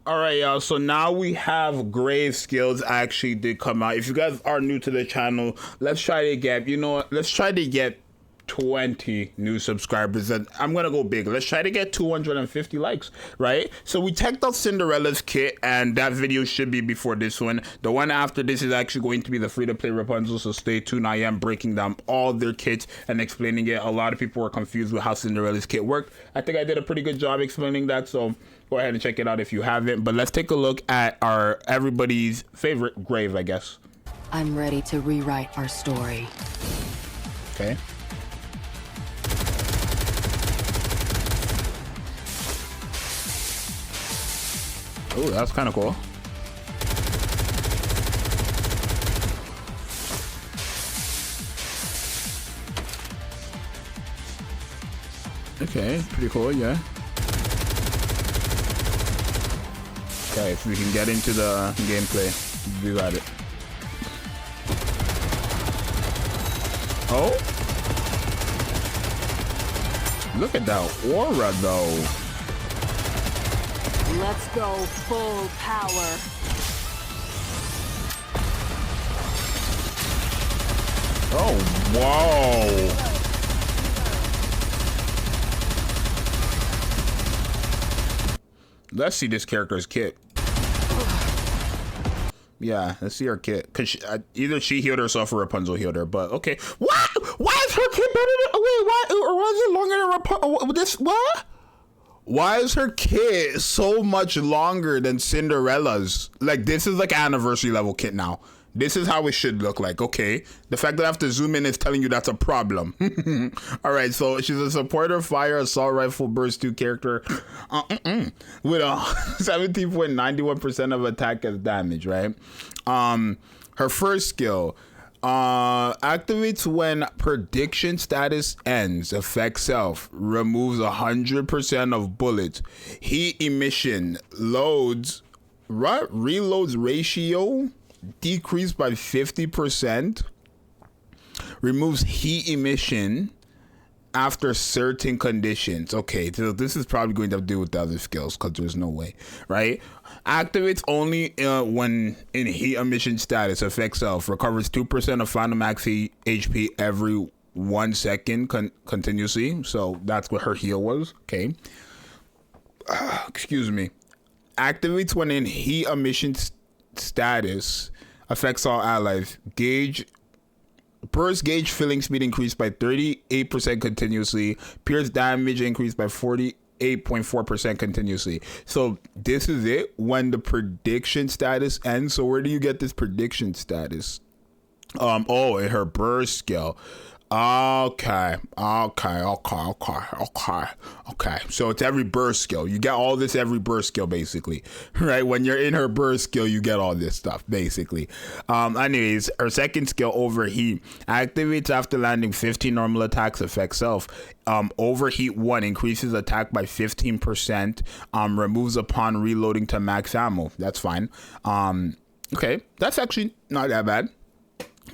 All right, y'all. So now we have grave skills actually did come out. If you guys are new to the channel, let's try to get, let's try to get 20 new subscribers, and I'm gonna go big. Let's try to get 250 likes, right? So we checked out Cinderella's kit, and that video should be before this one. The one after this is actually going to be the free-to-play Rapunzel, so stay tuned. I am breaking down all their kits and explaining it. A lot of people were confused with how Cinderella's kit worked. I think I did a pretty good job explaining that, so go ahead and check it out if you haven't. But let's take a look at our everybody's favorite grave, I guess. I'm ready to rewrite our story. Okay. Oh, that's kind of cool. Okay, pretty cool, yeah. Okay, if we can get into the gameplay, we got it. Oh! Look at that aura, though. Let's go full power. Oh, whoa. Let's see this character's kit. Yeah, let's see her kit. Cause either she healed herself or Rapunzel healed her. But okay, what? Why is her kit better than? Wait, why? Or why is it longer than Rapunzel? This what? Why is her kit so much longer than Cinderella's? Like, this is like anniversary level kit now. This is how it should look like, okay? The fact that I have to zoom in is telling you that's a problem. All right, so she's a supporter fire assault rifle burst 2 character with a 17.91% of attack as damage, right? Her first skill activates when prediction status ends, affects self, removes 100% of bullets, heat emission, loads, reloads ratio decreased by 50%, removes heat emission after certain conditions. Okay, so this is probably going to have to do with the other skills because there's no way, right? Activates only when in heat emission status, affects self, recovers 2% of final max HP every 1 second continuously. So that's what her heal was. Okay. Excuse me. Activates when in heat emission status, affects all allies. Burst gauge filling speed increased by 38% continuously. Pierce damage increased by 48.4% continuously. So this is it when the prediction status ends. So where do you get this prediction status? Oh, in her burst skill. Okay. So it's every burst skill. You get all this every burst skill, basically, right? When you're in her burst skill, you get all this stuff, basically. Anyways, her second skill, overheat, activates after landing 15 normal attacks, affects self. Overheat 1 increases attack by 15%. Removes upon reloading to max ammo. That's fine. Okay, that's actually not that bad.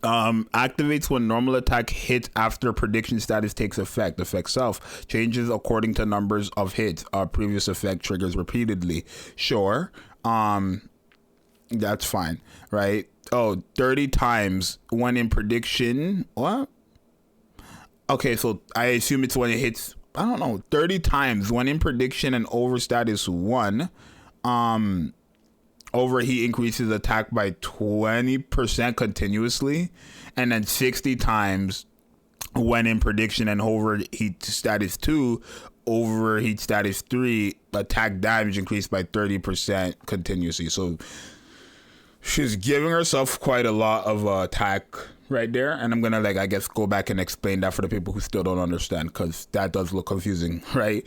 Activates when normal attack hits after prediction status takes effect. Affects self. Changes according to numbers of hits. Previous effect triggers repeatedly. Sure. That's fine, right? Oh, 30 times when in prediction. What? Okay, so I assume it's when it hits, I don't know, 30 times when in prediction and over status 1. Overheat increases attack by 20% continuously, and then 60 times when in prediction and overheat status 2, overheat status 3, attack damage increased by 30% continuously. So she's giving herself quite a lot of attack right there, and I'm gonna, like, I guess go back and explain that for the people who still don't understand, because that does look confusing, right?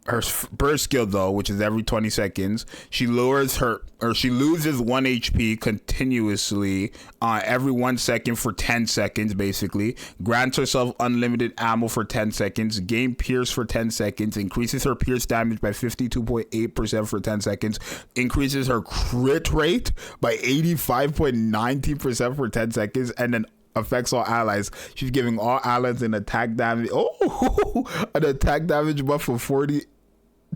Her burst skill, though, which is every 20 seconds, she loses 1 HP continuously every 1 second for 10 seconds, basically. Grants herself unlimited ammo for 10 seconds. Gain pierce for 10 seconds. Increases her pierce damage by 52.8% for 10 seconds. Increases her crit rate by 85.90% for 10 seconds. And then affects all allies. She's giving all allies an attack damage. Oh, an attack damage buff for 40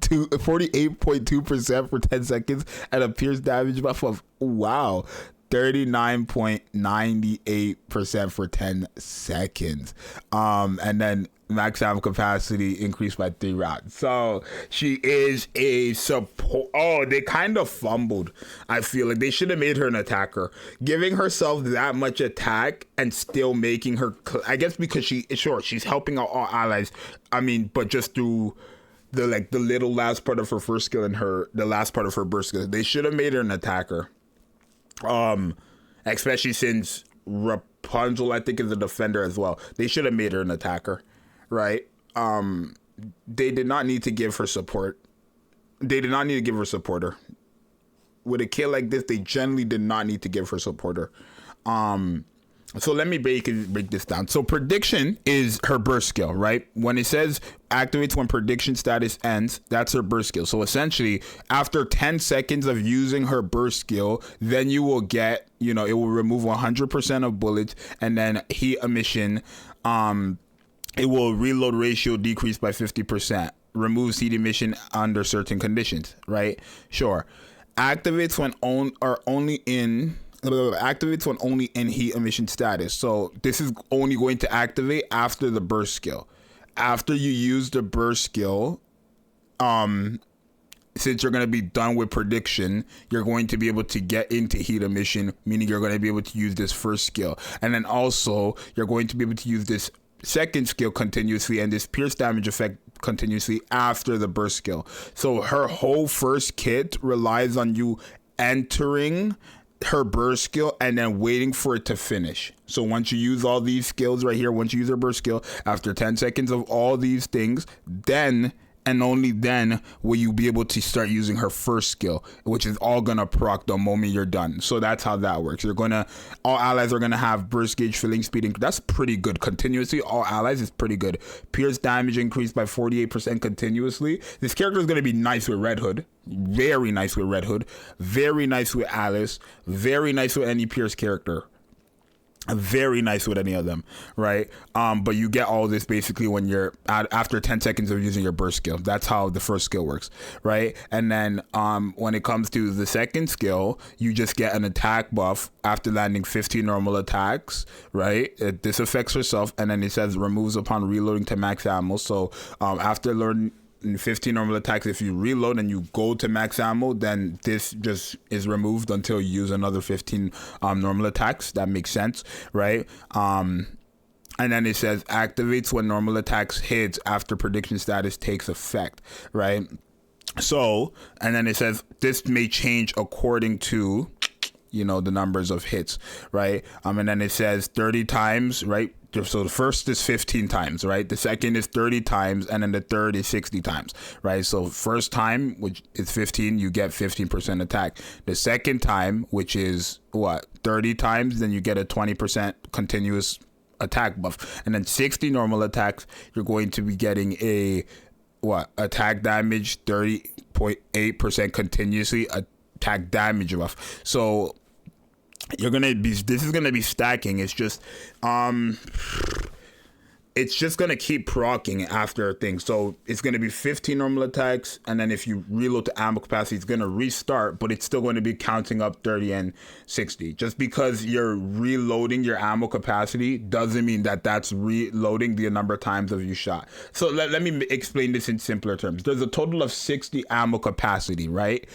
to 48.2% for 10 seconds and a pierce damage buff of 39.98% for 10 seconds. And then max ammo capacity increased by 3 rounds. So she is a support. Oh, they kind of fumbled. I feel like they should have made her an attacker, giving herself that much attack and still making her, I guess because she's helping out all allies. I mean, but just through the little last part of her first skill and the last part of her burst skill. They should have made her an attacker. Especially since Rapunzel, I think, is a defender as well. They should have made her an attacker, right? They did not need to give her support. They did not need to give her supporter. With a kill like this, they generally did not need to give her supporter. So let me break this down. So prediction is her burst skill, right? When it says activates when prediction status ends, that's her burst skill. So essentially, after 10 seconds of using her burst skill, then you will get, it will remove 100% of bullets, and then heat emission, it will reload ratio decrease by 50%, removes heat emission under certain conditions, right? Sure. Activates when only in heat emission status. So this is only going to activate after the burst skill. After you use the burst skill, since you're going to be done with prediction, you're going to be able to get into heat emission, meaning you're going to be able to use this first skill. And then also you're going to be able to use this second skill continuously and this pierce damage effect continuously after the burst skill. So her whole first kit relies on you entering her burst skill and then waiting for it to finish. So once you use all these skills right here, once you use her burst skill, after 10 seconds of all these things, then and only then will you be able to start using her first skill, which is all gonna proc the moment you're done. So that's how that works. All allies are gonna have burst gauge filling speed. That's pretty good. Continuously, all allies is pretty good. Pierce damage increased by 48% continuously. This character is gonna be nice with Red Hood. Very nice with Red Hood. Very nice with Alice. Very nice with any Pierce character. Very nice with any of them, right? But you get all this basically when you're after 10 seconds of using your burst skill. That's how the first skill works, right? And then when it comes to the second skill, you just get an attack buff after landing 15 normal attacks, right? This affects herself, and then it says removes upon reloading to max ammo. So after learning 15 normal attacks, if you reload and you go to max ammo, then this just is removed until you use another 15 normal attacks. That makes sense, right? And then it says activates when normal attacks hits after prediction status takes effect, right? So, and then it says this may change according to the numbers of hits, right? And then it says 30 times, right? So the first is 15 times, right? The second is 30 times, and then the third is 60 times, right? So first time, which is 15, you get 15% attack. The second time, which is 30 times, then you get a 20% continuous attack buff. And then 60 normal attacks, you're going to be getting a attack damage 30.8% continuously attack damage buff. So this is gonna be stacking. It's just gonna keep proccing after things. So it's gonna be 15 normal attacks, and then if you reload to ammo capacity, it's gonna restart, but it's still going to be counting up 30 and 60. Just because you're reloading your ammo capacity doesn't mean that that's reloading the number of times of you shot. So let me explain this in simpler terms. There's a total of 60 ammo capacity, right?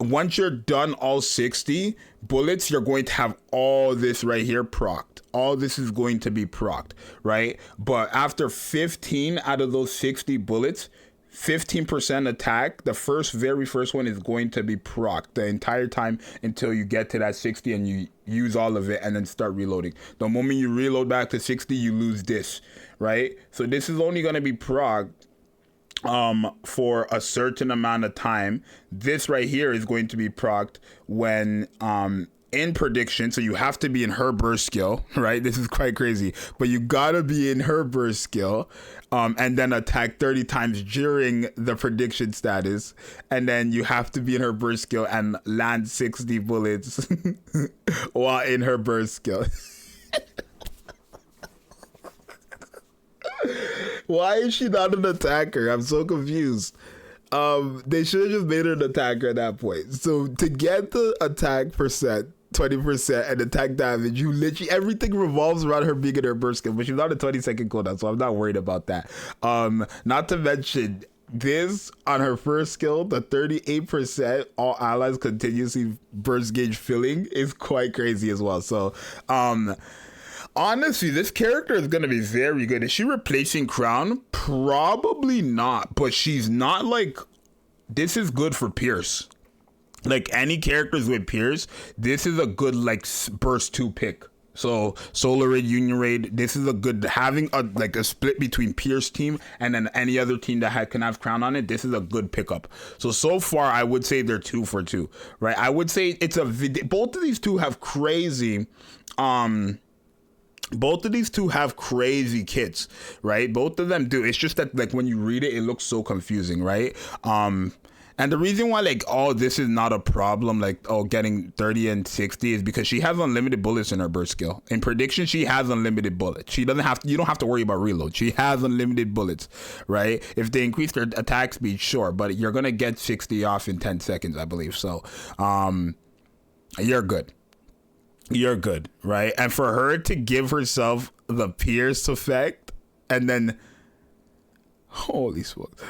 Once you're done all 60 bullets, you're going to have all this right here procced. All this is going to be procced, right? But after 15 out of those 60 bullets, 15% attack, the very first one is going to be procced the entire time until you get to that 60 and you use all of it and then start reloading. The moment you reload back to 60, you lose this, right? So this is only going to be procced for a certain amount of time. This right here is going to be procced when in prediction, so you have to be in her burst skill, right? This is quite crazy, but you gotta be in her burst skill, and then attack 30 times during the prediction status, and then you have to be in her burst skill and land 60 bullets while in her burst skill. Why is she not an attacker? I'm so confused. They should have just made her an attacker at that point. So to get the attack percent, 20% and attack damage, you literally everything revolves around her being in her burst skill, but she's on a 20-second cooldown, so I'm not worried about that. Not to mention this on her first skill, the 38% all allies continuously burst gauge filling is quite crazy as well. So honestly, this character is going to be very good. Is she replacing Crown? Probably not, but she's not like, this is good for Pierce. Like any characters with Pierce, this is a good like burst 2 pick. So Solar Raid, Union Raid, this is a good, having a like a split between Pierce team and then any other team that can have Crown on it. This is a good pickup. So far I would say they're 2 for 2, right? I would say it's both of these two have crazy kits, right? Both of them do. It's just that like when you read it, it looks so confusing, right? And the reason why like, oh, this is not a problem, like, oh, getting 30 and 60 is because she has unlimited bullets in her burst skill. In prediction, she has unlimited bullets. She doesn't have to, you don't have to worry about reload. She has unlimited bullets, right? If they increase their attack speed, sure, but you're gonna get 60 off in 10 seconds, I believe. So you're good. You're good, right? And for her to give herself the Pierce effect and then, holy smokes.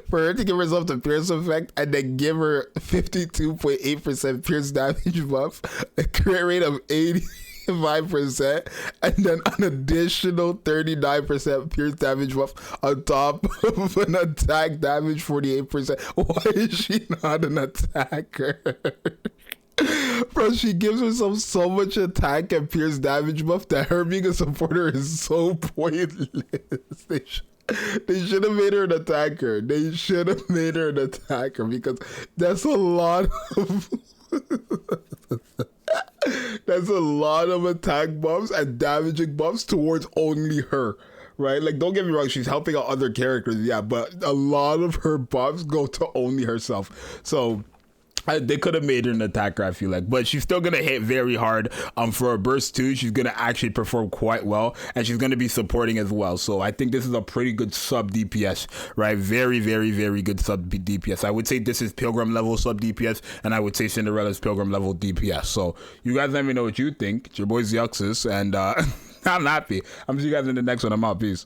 For her to give herself the Pierce effect and then give her 52.8% Pierce damage buff, a crit rate of 85%, and then an additional 39% Pierce damage buff on top of an attack damage 48%. Why is she not an attacker? Bro, she gives herself so much attack and Pierce damage buff that her being a supporter is so pointless. They should have made her an attacker. They should have made her an attacker because that's a lot of that's a lot of attack buffs and damaging buffs towards only her, right? Like, don't get me wrong, she's helping out other characters, yeah, but a lot of her buffs go to only herself. So they could have made her an attacker, I feel like, but she's still gonna hit very hard. For a burst 2, she's gonna actually perform quite well, and she's gonna be supporting as well. So I think this is a pretty good sub DPS, right? Very, very, very good sub DPS. I would say this is Pilgrim level sub DPS, and I would say Cinderella's Pilgrim level DPS. So you guys let me know what you think. It's your boy Zxous, and I'm happy. I'm see you guys in the next one. I'm out. Peace.